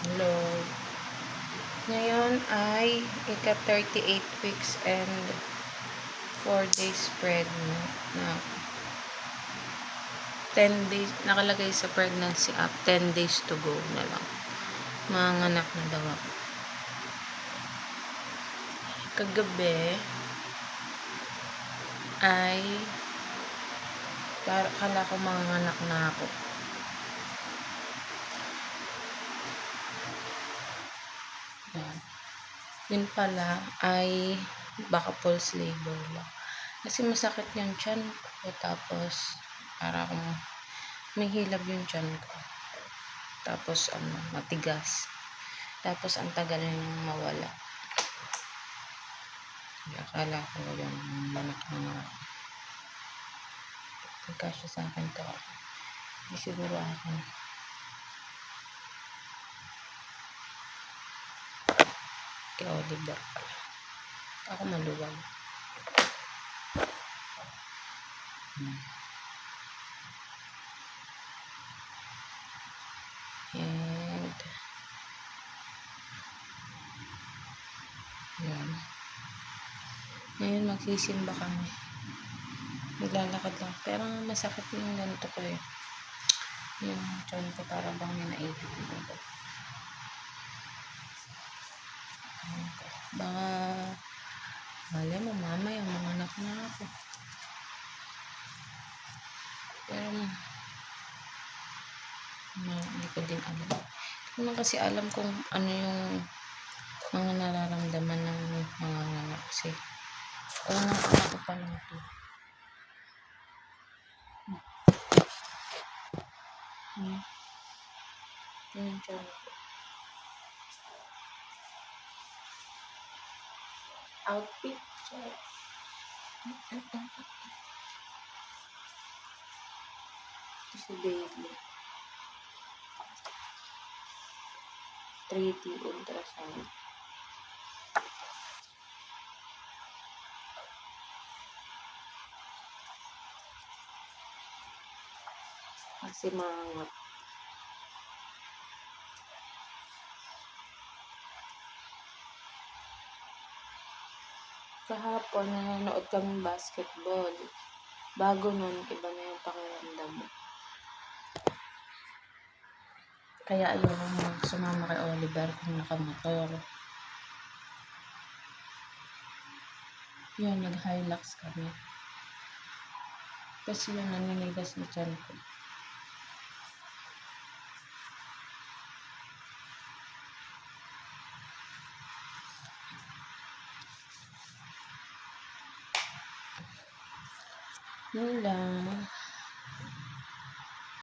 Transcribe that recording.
Hello. Ngayon ay ika-38 weeks and 4 days pregnant na. 10 days, nakalagay sa pregnancy app, 10 days to go na lang. Manganak na daw ako. Kagabi ay kala ko manganak na ako. Yan. Yun pala ay baka false labor lang. Kasi masakit yung tiyan ko. Tapos para akong may hilab yung tiyan ko. Tapos matigas. Tapos ang tagal nang mawala. Akala ko yung manak na ako. Pagkasya sa akin to. Hindi siguro ako. Kay Oliver pala. Ako maluwag. And yan. Ngayon magsisimba kami. Naglalakad lang. Pero masakit yung ganito ko eh. Yung tiyan ko parang bang may naipit ko. Baka wala mo mamaya manganak na ako. Pero hindi ko din alam. Hindi naman kasi alam kung ano yung mga nararamdaman ng mga anak kasi unang anak ko pa lang ito. Yung tiyan ko. Outfit. Ito si baby. 3D ultrasound. Kasi mangat. Kahapon nanonood kami basketball. Bago nun, iba na yung pakiramdam mo. Kaya ayoko sumama kay Oliver kung nakamotor. Yun, nag-Hilux kami. Kasi yun, naninigas na tiyan ko. Yun lang.